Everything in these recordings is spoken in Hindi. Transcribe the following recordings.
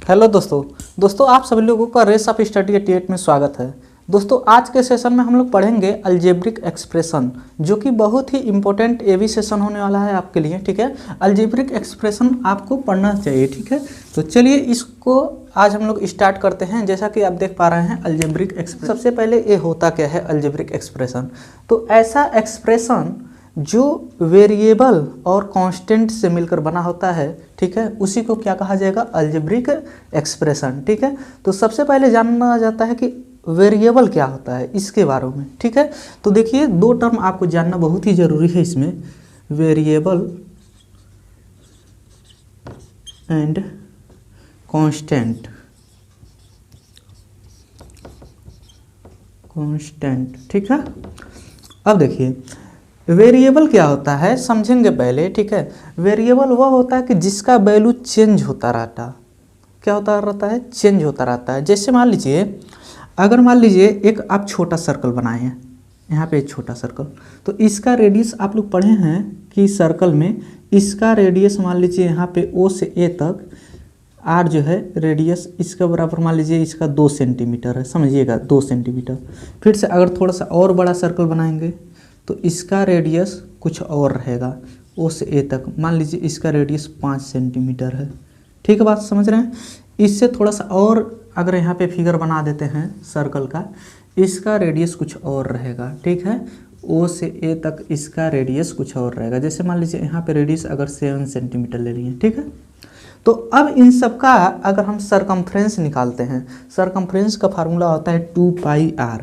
हेलो दोस्तों आप सभी लोगों का रेस ऑफ स्टडी 88 में स्वागत है। दोस्तों आज के सेशन में हम लोग पढ़ेंगे अलजेब्रिक एक्सप्रेशन, जो कि बहुत ही इंपॉर्टेंट एवी सेशन होने वाला है आपके लिए। ठीक है, अलजेब्रिक एक्सप्रेशन आपको पढ़ना चाहिए। ठीक है, तो चलिए इसको आज हम लोग स्टार्ट करते हैं। जैसा कि आप देख पा रहे हैं अलजेब्रिक एक्सप्रेशन, सबसे पहले ये होता क्या है अलजेब्रिक एक्सप्रेशन। तो ऐसा एक्सप्रेशन जो वेरिएबल और कांस्टेंट से मिलकर बना होता है, ठीक है, उसी को क्या कहा जाएगा, अलजेब्रिक एक्सप्रेशन। ठीक है, तो सबसे पहले जानना जाता है कि वेरिएबल क्या होता है, इसके बारे में। ठीक है, तो देखिए दो टर्म आपको जानना बहुत ही ज़रूरी है इसमें, वेरिएबल एंड कांस्टेंट। ठीक है, अब देखिए वेरिएबल क्या होता है समझेंगे पहले। ठीक है, वेरिएबल वह होता है कि जिसका वैल्यू चेंज होता रहता। क्या होता रहता है, चेंज होता रहता है। जैसे मान लीजिए, अगर मान लीजिए एक आप छोटा सर्कल बनाए हैं, यहाँ पे एक छोटा सर्कल, तो इसका रेडियस आप लोग पढ़े हैं कि सर्कल में इसका रेडियस मान लीजिए यहाँ पे O से A तक R जो है रेडियस इसका बराबर मान लीजिए इसका 2 सेंटीमीटर है, समझिएगा 2 सेंटीमीटर। फिर से अगर थोड़ा सा और बड़ा सर्कल बनाएंगे तो इसका रेडियस कुछ और रहेगा, O से A तक मान लीजिए इसका रेडियस 5 सेंटीमीटर है। ठीक है, बात समझ रहे हैं। इससे थोड़ा सा और अगर यहाँ पे फिगर बना देते हैं सर्कल का, इसका रेडियस कुछ और रहेगा। ठीक है, O से A तक इसका रेडियस कुछ और रहेगा। जैसे मान लीजिए यहाँ पे रेडियस अगर 7 सेंटीमीटर ले लिए। ठीक है, तो अब इन सब का अगर हम सरकमफ्रेंस निकालते हैं, सरकमफ्रेंस का फार्मूला होता है 2πr।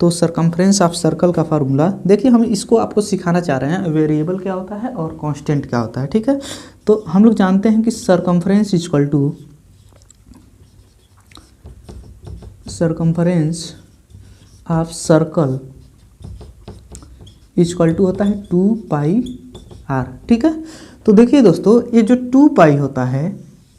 तो सरकमफ्रेंस ऑफ सर्कल का फार्मूला देखिए, हम इसको आपको सिखाना चाह रहे हैं वेरिएबल क्या होता है और कांस्टेंट क्या होता है। ठीक है, तो हम लोग जानते हैं कि circumference equal to circumference of circle equal to होता है 2πr। ठीक है, तो देखिए दोस्तों ये जो 2π होता है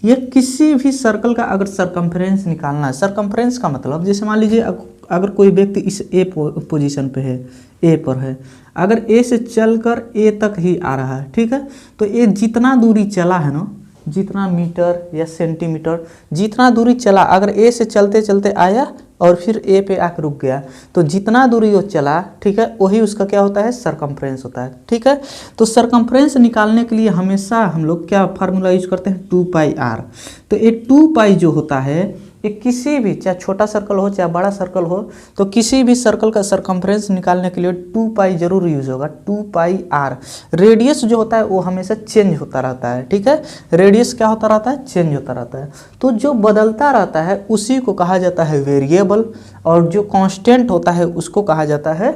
ये किसी भी सर्कल का अगर सरकमफ्रेंस निकालना है, सरकमफ्रेंस का मतलब जैसे मान लीजिए अगर कोई व्यक्ति इस A पोजीशन पे है, A पर है, अगर A से चलकर A तक ही आ रहा है, ठीक है, तो ये जितना दूरी चला है ना, जितना मीटर या सेंटीमीटर जितना दूरी चला, अगर A से चलते चलते आया और फिर A पे आकर रुक गया, तो जितना दूरी वो चला, ठीक है, वही उसका क्या होता है, सरकमफ्रेंस होता है। ठीक है, तो सरकमफ्रेंस निकालने के लिए हमेशा हम लोग क्या फार्मूला यूज करते हैं, 2πr। तो ये 2π जो होता है ये किसी भी, चाहे छोटा सर्कल हो चाहे बड़ा सर्कल हो, तो किसी भी सर्कल का सरकमफ्रेंस निकालने के लिए 2π जरूर यूज होगा, 2πr। रेडियस जो होता है वो हमेशा चेंज होता रहता है। ठीक है, रेडियस क्या होता रहता है, चेंज होता रहता है। तो जो बदलता रहता है उसी को कहा जाता है वेरिएबल, और जो कांस्टेंट होता है उसको कहा जाता है,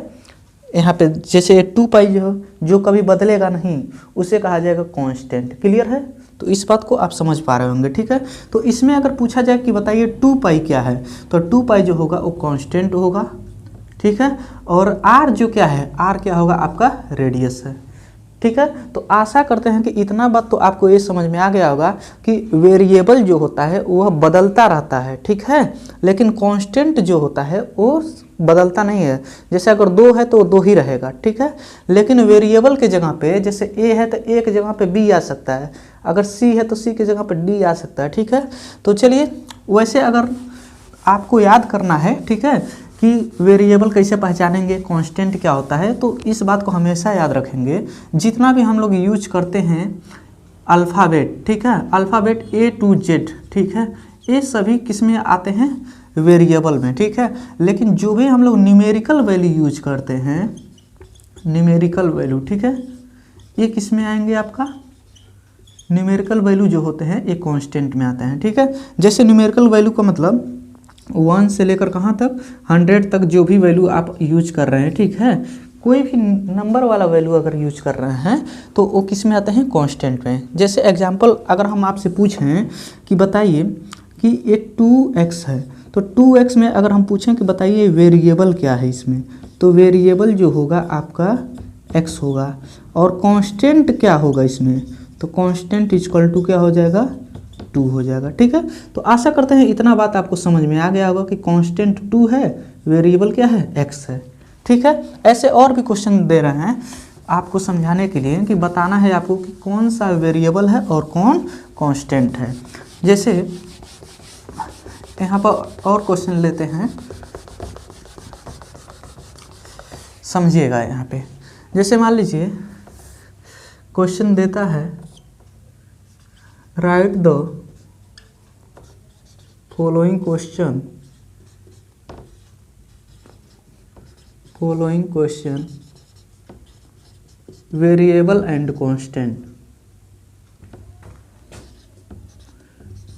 यहाँ पे जैसे 2π जो कभी बदलेगा नहीं उसे कहा जाएगा कांस्टेंट। क्लियर है, तो इस बात को आप समझ पा रहे होंगे। ठीक है, तो इसमें अगर पूछा जाए कि बताइए 2π क्या है, तो 2π जो होगा वो कांस्टेंट होगा। ठीक है, और r जो क्या है, r क्या होगा, आपका रेडियस है। ठीक है, तो आशा करते हैं कि इतना बात तो आपको ये समझ में आ गया होगा कि वेरिएबल जो होता है वह बदलता रहता है। ठीक है, लेकिन कांस्टेंट जो होता है वो बदलता नहीं है। जैसे अगर 2 है तो 2 ही रहेगा। ठीक है, लेकिन वेरिएबल के जगह पे जैसे A है तो A की जगह पे B आ सकता है, अगर C है तो C की जगह पे D आ सकता है। ठीक है, तो चलिए वैसे अगर आपको याद करना है, ठीक है, कि वेरिएबल कैसे पहचानेंगे, कांस्टेंट क्या होता है, तो इस बात को हमेशा याद रखेंगे। जितना भी हम लोग यूज करते हैं अल्फ़ाबेट, ठीक है, अल्फ़ाबेट A to Z, ठीक है, ये सभी किस में आते हैं, वेरिएबल में। ठीक है, लेकिन जो भी हम लोग न्यूमेरिकल वैल्यू यूज करते हैं, न्यूमेरिकल वैल्यू, ठीक है, ये किस में आएंगे, आपका न्यूमेरिकल वैल्यू जो होते हैं ये कांस्टेंट में आते हैं। ठीक है, जैसे न्यूमेरिकल वैल्यू का मतलब 1 से लेकर कहाँ तक, 100 तक जो भी वैल्यू आप यूज कर रहे हैं, ठीक है, कोई भी नंबर वाला वैल्यू अगर यूज कर रहे हैं तो वो किस में आते हैं, कांस्टेंट में। जैसे एग्जांपल अगर हम आपसे पूछें कि बताइए कि ये 2x है, तो 2x में अगर हम पूछें कि बताइए वेरिएबल क्या है इसमें, तो वेरिएबल जो होगा आपका x होगा, और कांस्टेंट क्या होगा इसमें, तो कांस्टेंट इक्वल टू क्या हो जाएगा, 2 हो जाएगा। ठीक है, तो आशा करते हैं इतना बात आपको समझ में आ गया होगा कि कांस्टेंट 2 है, वेरिएबल क्या है, x है। ठीक है, ऐसे और भी क्वेश्चन दे रहे हैं आपको समझाने के लिए कि बताना है आपको कि कौन सा वेरिएबल है और कौन कांस्टेंट है। जैसे यहाँ पर और क्वेश्चन लेते हैं, समझिएगा। यहाँ पे जैसे मान लीजिए क्वेश्चन देता है right the following question variable and constant,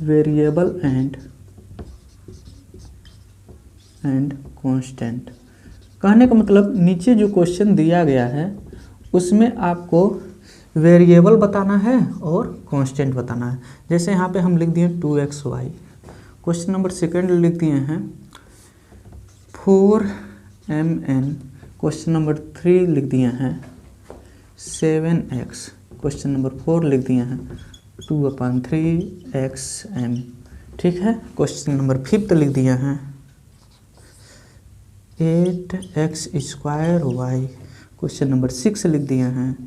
variable and constant. कहने का मतलब नीचे जो क्वेश्चन दिया गया है उसमें आपको वेरिएबल बताना है और कांस्टेंट बताना है। जैसे यहाँ पे हम लिख दिए 2xy, क्वेश्चन नंबर सेकंड लिख दिए हैं 4mn, क्वेश्चन नंबर 3 लिख दिए हैं 7x, क्वेश्चन नंबर 4 लिख दिए हैं 2/3xm। ठीक है, क्वेश्चन नंबर 5 लिख दिए हैं 8x²y, क्वेश्चन नंबर 6 लिख दिए हैं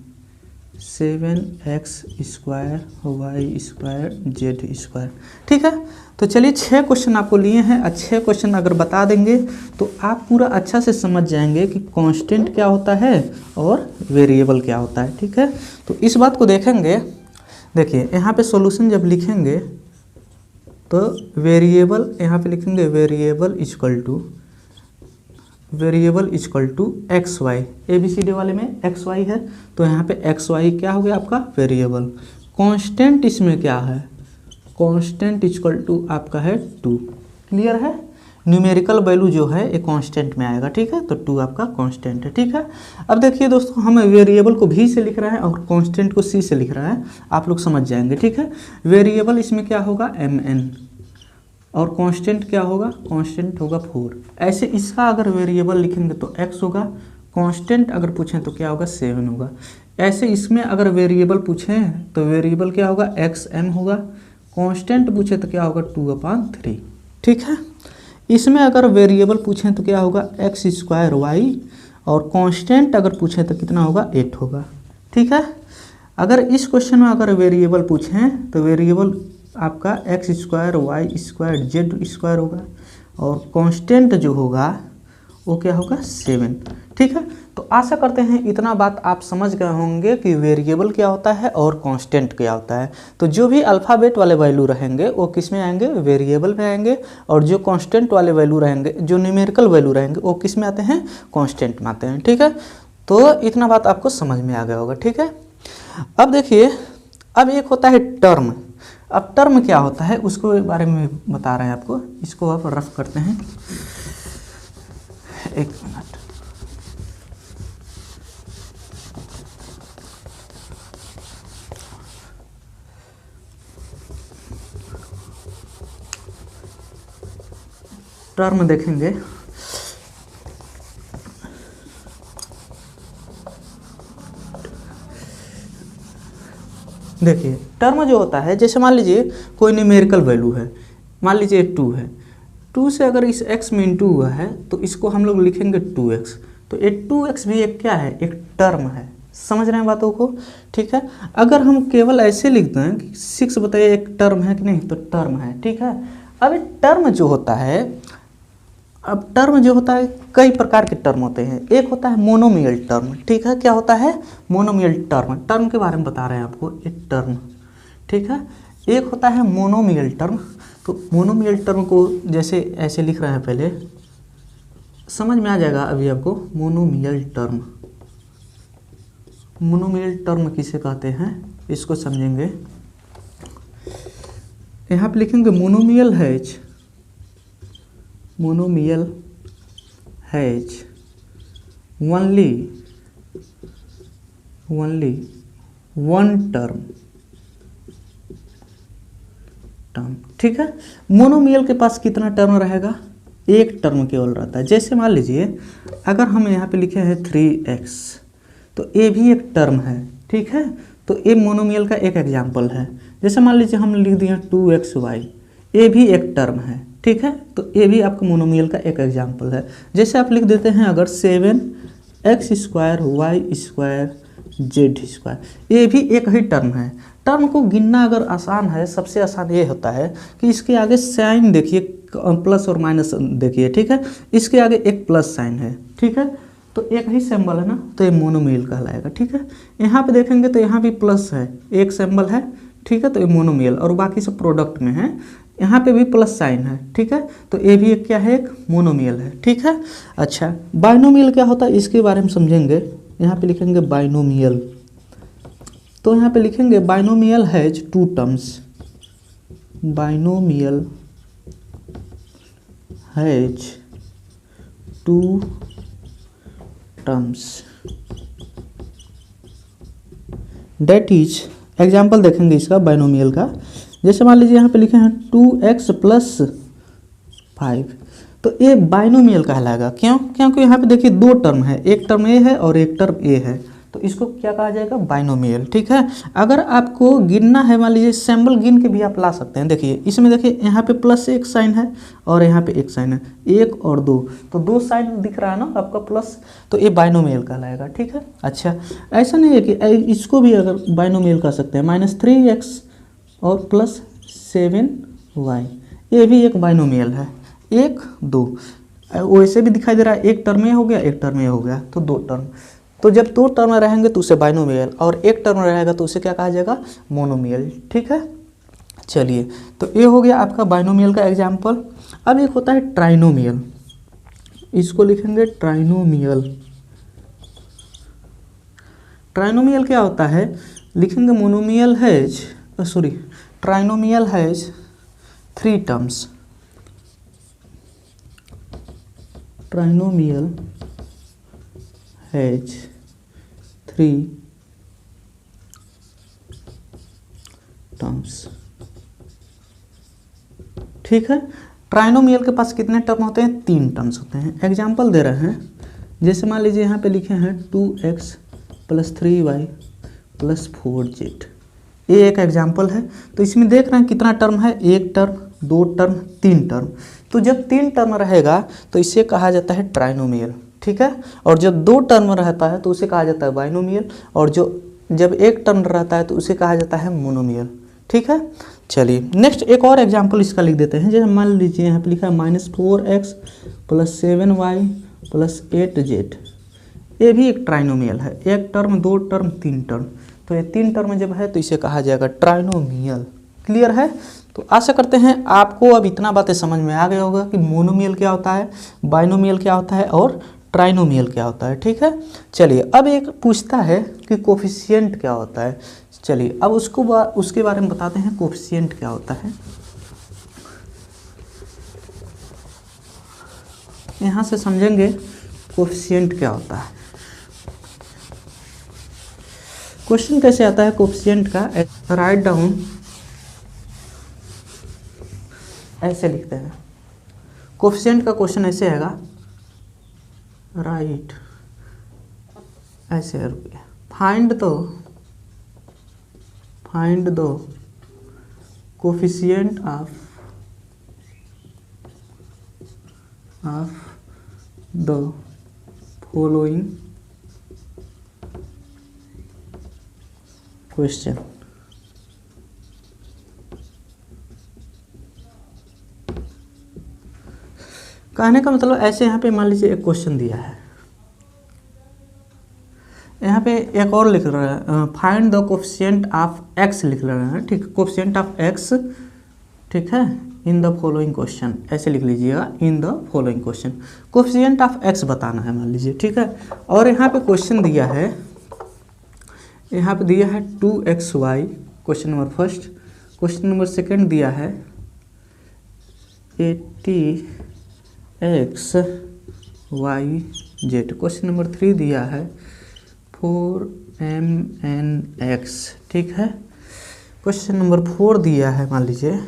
7x²y²z²। ठीक है, तो चलिए 6 क्वेश्चन आपको लिए हैं। अच्छे क्वेश्चन अगर बता देंगे तो आप पूरा अच्छा से समझ जाएंगे कि कांस्टेंट क्या होता है और वेरिएबल क्या होता है। ठीक है, तो इस बात को देखेंगे। देखिए यहाँ पे सॉल्यूशन जब लिखेंगे तो वेरिएबल यहाँ पे लिखेंगे variable equal to X Y, ABCD वाले में एक्स वाई है तो यहाँ पे एक्स वाई क्या हो गया आपका वेरिएबल। कांस्टेंट इसमें क्या है, कांस्टेंट इक्वल टू आपका है 2। क्लियर है, न्यूमेरिकल वैल्यू जो है ये कांस्टेंट में आएगा। ठीक है, तो 2 आपका कांस्टेंट है। ठीक है, अब देखिए दोस्तों हम वेरिएबल को V से लिख रहे हैं और कांस्टेंट को C से लिख रहे हैं, आप लोग समझ जाएंगे। ठीक है, वेरिएबल इसमें क्या होगा mn और कांस्टेंट क्या होगा, कांस्टेंट होगा 4। ऐसे इसका अगर वेरिएबल लिखेंगे तो x होगा, कांस्टेंट अगर पूछें तो क्या होगा 7 होगा। ऐसे इसमें अगर वेरिएबल पूछें तो वेरिएबल क्या होगा xm होगा, कांस्टेंट पूछे तो क्या होगा 2/3। ठीक है, इसमें अगर वेरिएबल पूछें तो क्या होगा x² और कांस्टेंट अगर पूछें तो कितना होगा 8 होगा। ठीक है, अगर इस क्वेश्चन में अगर वेरिएबल पूछें तो वेरिएबल आपका x²y² z² होगा और कांस्टेंट जो होगा वो क्या होगा 7। ठीक है, तो आशा करते हैं इतना बात आप समझ गए होंगे कि वेरिएबल क्या होता है और कांस्टेंट क्या होता है। तो जो भी अल्फ़ाबेट वाले वैल्यू रहेंगे वो किस में आएंगे, वेरिएबल में आएंगे, और जो कांस्टेंट वाले वैल्यू रहेंगे, जो न्यूमेरिकल वैल्यू रहेंगे वो किस में आते हैं, कांस्टेंट में आते हैं। ठीक है, तो इतना बात आपको समझ में आ गया होगा। ठीक है, अब देखिए अब एक होता है टर्म। अब टर्म क्या होता है उसको बारे में बता रहे हैं आपको, इसको आप रफ करते हैं। एक मिनट, टर्म देखेंगे। देखिए टर्म जो होता है, जैसे मान लीजिए कोई न्यूमेरिकल वैल्यू है, मान लीजिए 2 है, 2 से अगर इस x में इंटू हुआ है तो इसको हम लोग लिखेंगे 2x। तो ये 2x भी एक क्या है, एक टर्म है। समझ रहे हैं बातों को। ठीक है, अगर हम केवल ऐसे लिखते हैं कि 6 बताइए एक टर्म है कि नहीं, तो टर्म है। ठीक है, अब टर्म जो होता है, अब टर्म जो होता है कई प्रकार के टर्म होते हैं। एक होता है मोनोमियल टर्म। ठीक है, क्या होता है, मोनोमियल टर्म। टर्म के बारे में बता रहे हैं आपको, एक टर्म। ठीक है, एक होता है मोनोमियल टर्म। तो मोनोमियल टर्म को जैसे ऐसे लिख रहे हैं, पहले समझ में आ जाएगा अभी आपको। मोनोमियल टर्म, मोनोमियल टर्म किसे कहते हैं इसको समझेंगे। यहाँ पे लिखेंगे monomial has, monomial has only one term. ठीक है, मोनोमियल के पास कितना टर्म रहेगा, एक टर्म केवल रहता है। जैसे मान लीजिए अगर हम यहाँ पे लिखे हैं 3x, तो ये भी एक टर्म है। ठीक है, तो ये मोनोमियल का एक एग्जाम्पल है। जैसे मान लीजिए हम लिख दिए 2xy, ये भी एक टर्म है। ठीक है, तो ये भी आपका मोनोमियल का एक एग्जाम्पल है। जैसे आप लिख देते हैं अगर 7x²y²z², ये भी एक ही टर्म है। टर्म को गिनना अगर आसान है, सबसे आसान ये होता है कि इसके आगे साइन देखिए, प्लस और माइनस देखिए, ठीक है, इसके आगे एक प्लस साइन है, ठीक है, तो एक ही सिंबल है ना, तो ये मोनोमियल कहलाएगा, ठीक है। यहाँ पे देखेंगे तो यहाँ भी प्लस है, एक सिंबल है, ठीक है, तो ये मोनोमियल, और बाकी सब प्रोडक्ट में है, यहाँ पे भी प्लस साइन है, ठीक है, तो ये भी एक क्या है, एक मोनोमियल है, ठीक है। अच्छा, बाइनोमियल क्या होता है इसके बारे में समझेंगे। यहाँ पे लिखेंगे बाइनोमियल, तो यहाँ पे लिखेंगे binomial has two terms, binomial has two terms, that is, example देखेंगे इसका बाइनोमियल का। जैसे मान लीजिए यहाँ पे लिखे हैं 2x + 5, तो ये बाइनोमियल कहलाएगा। क्यों? क्योंकि यहाँ पे देखिए दो टर्म है, एक टर्म ए है और एक टर्म ए है, तो इसको क्या कहा जाएगा, बाइनोमियल, ठीक है। अगर आपको गिनना है, मान लीजिए सिंबल गिन के भी आप ला सकते हैं। देखिए इसमें देखिए यहाँ पे प्लस एक साइन है और यहाँ पे एक साइन है, 1 और 2, तो 2 साइन दिख रहा है ना आपका प्लस, तो ये बाइनोमियल कहलाएगा, ठीक है। अच्छा, ऐसा नहीं है कि इसको भी अगर बाइनोमियल कह सकते हैं, -3x और +7y, ये भी एक बाइनोमियल है, 1 2, वैसे भी दिखाई दे रहा है, एक टर्म ये हो गया, एक टर्म ये हो गया, तो 2 टर्म। तो जब 2 टर्म रहेंगे तो उसे बाइनोमियल, और एक टर्म रहेगा तो उसे क्या कहा जाएगा, मोनोमियल, ठीक है। चलिए, तो ये हो गया आपका बाइनोमियल का एग्जाम्पल। अब एक होता है ट्राइनोमियल, इसको लिखेंगे ट्राइनोमियल। ट्राइनोमियल क्या होता है, लिखेंगे monomial has, sorry, trinomial has 3 terms, trinomial has 3 terms, ठीक है। ट्राइनोमियल के पास कितने टर्म होते हैं, 3 टर्म्स होते हैं। एग्जाम्पल दे रहे हैं, जैसे मान लीजिए यहाँ पे लिखे हैं 2x + 3y + 4z, ये एक एग्जाम्पल है। तो इसमें देख रहे हैं कितना टर्म है, 1 टर्म, 2 टर्म, 3 टर्म। तो जब 3 टर्म रहेगा तो इसे कहा जाता है ट्राइनोमियल, ठीक है। और जब 2 टर्म रहता है तो उसे कहा जाता है बाइनोमियल, और जब 1 टर्म रहता है तो उसे कहा जाता है मोनोमियल, ठीक है। चलिए नेक्स्ट एक और एग्जाम्पल इसका लिख देते हैं। जैसे मान लीजिए यहाँ पे लिखा है -4x + 7y + 8z, ये भी एक ट्राइनोमियल है, 1 टर्म, 2 टर्म, 3 टर्म। तो ये 3 टर्म जब है तो इसे कहा जाएगा ट्राइनोमियल। क्लियर है? तो आशा करते हैं आपको अब इतना बातें समझ में आ गया होगा कि मोनोमियल क्या होता है, बाइनोमियल क्या होता है और ट्राइनोमियल क्या होता है, ठीक है। चलिए अब एक पूछता है कि कोफिशिएंट क्या होता है। चलिए अब उसके बारे में बताते हैं, कोफिशिएंट क्या होता है। यहाँ से समझेंगे कोफिशिएंट क्या होता है। क्वेश्चन कैसे आता है कोफिशिएंट का, राइट डाउन, ऐसे लिखते हैं। कोफिशिएंट का क्वेश्चन ऐसे आएगा, राइट, ऐसे है, find the coefficient of the following question. कहने का मतलब ऐसे, यहाँ पे मान लीजिए एक क्वेश्चन दिया है, यहाँ पे एक और लिख रहा है, find the coefficient of x लिख रहे हैं, ठीक, कोफिशिएंट ऑफ x, ठीक है, इन द फॉलोइंग क्वेश्चन, ऐसे लिख लीजिएगा, in the following question. Coefficient of x बताना है मान लीजिए, ठीक है। और यहाँ पे क्वेश्चन दिया है, यहाँ पे दिया है 2xy, question number first. Question number second दिया है 80xyz। क्वेश्चन नंबर 3 दिया है 4mnx, ठीक है। क्वेश्चन नंबर 4 दिया है मान लीजिए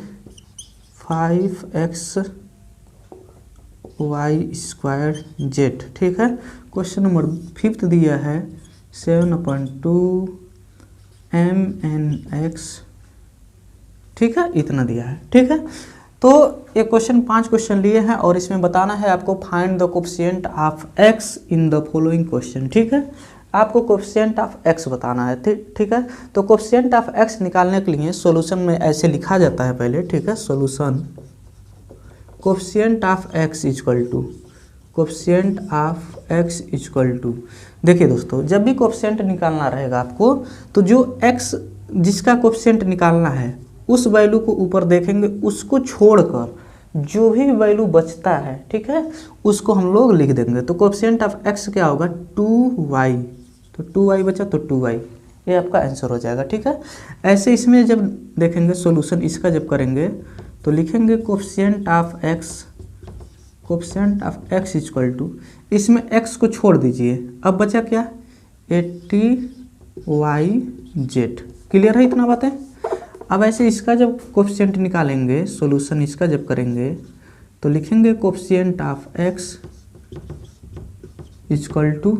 5xy²z, ठीक है। क्वेश्चन नंबर 5 दिया है 7/2mnx, ठीक है, इतना दिया है, ठीक है। तो ये क्वेश्चन 5 क्वेश्चन लिए हैं और इसमें बताना है आपको find the coefficient of x in the following question, ठीक है। आपको कोफिशिएंट ऑफ x बताना है, ठीक है। तो कोफिशिएंट ऑफ x निकालने के लिए सॉल्यूशन में ऐसे लिखा जाता है पहले, ठीक है, solution coefficient of X equal to, coefficient of X equal to, देखिए दोस्तों जब भी कोफिशिएंट निकालना रहेगा आपको तो जो x जिसका कोफिशिएंट निकालना है उस वैल्यू को ऊपर देखेंगे, उसको छोड़कर जो भी वैल्यू बचता है, ठीक है, उसको हम लोग लिख देंगे। तो कोफिशिएंट ऑफ x क्या होगा 2y, तो 2y बचा तो 2y, ये आपका आंसर हो जाएगा, ठीक है। ऐसे इसमें जब देखेंगे सॉल्यूशन इसका जब करेंगे तो लिखेंगे coefficient of x, coefficient of x equal to, इसमें x को छोड़ दीजिए, अब बचा क्या 80yz, क्लियर है इतना बातें। अब ऐसे इसका जब कोफिशिएंट निकालेंगे, सॉल्यूशन इसका जब करेंगे तो लिखेंगे coefficient of x equal to,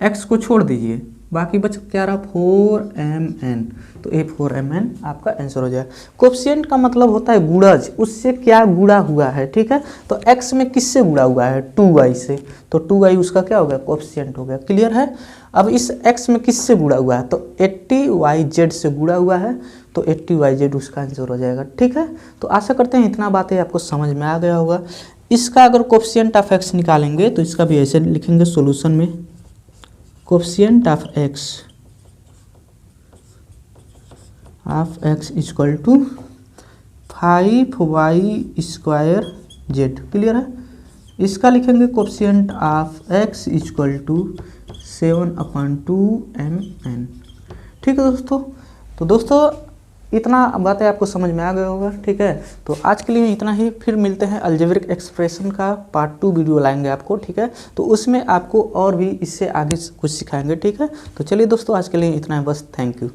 x को छोड़ दीजिए, बाकी बच क्या रहा 4mn, तो ये 4mn आपका आंसर हो जाएगा। कोफिशिएंट का मतलब होता है गुणज, उससे क्या गुणा हुआ है, ठीक है। तो x में किससे गुणा हुआ है 2y से, तो 2y उसका क्या हो गया कोफिशिएंट हो गया, क्लियर है। अब इस x में किससे गुणा हुआ है तो 80yz से गुणा हुआ है, तो 80yz उसका आंसर हो जाएगा, ठीक है। तो आशा करते हैं इतना बातें आपको समझ में आ गया होगा। इसका अगर कोफिशिएंट ऑफ x निकालेंगे तो इसका भी ऐसे लिखेंगे सॉल्यूशन में, coefficient of x equal to 5y square z, clear है। इसका लिखेंगे coefficient of x equal to 7/2mn, ठीक है दोस्तों। तो दोस्तों इतना बातें आपको समझ में आ गया होगा, ठीक है। तो आज के लिए इतना ही, फिर मिलते हैं अलजेब्रिक एक्सप्रेशन का पार्ट 2 वीडियो लाएंगे आपको, ठीक है। तो उसमें आपको और भी इससे आगे कुछ सिखाएंगे, ठीक है। तो चलिए दोस्तों आज के लिए इतना है बस, थैंक यू।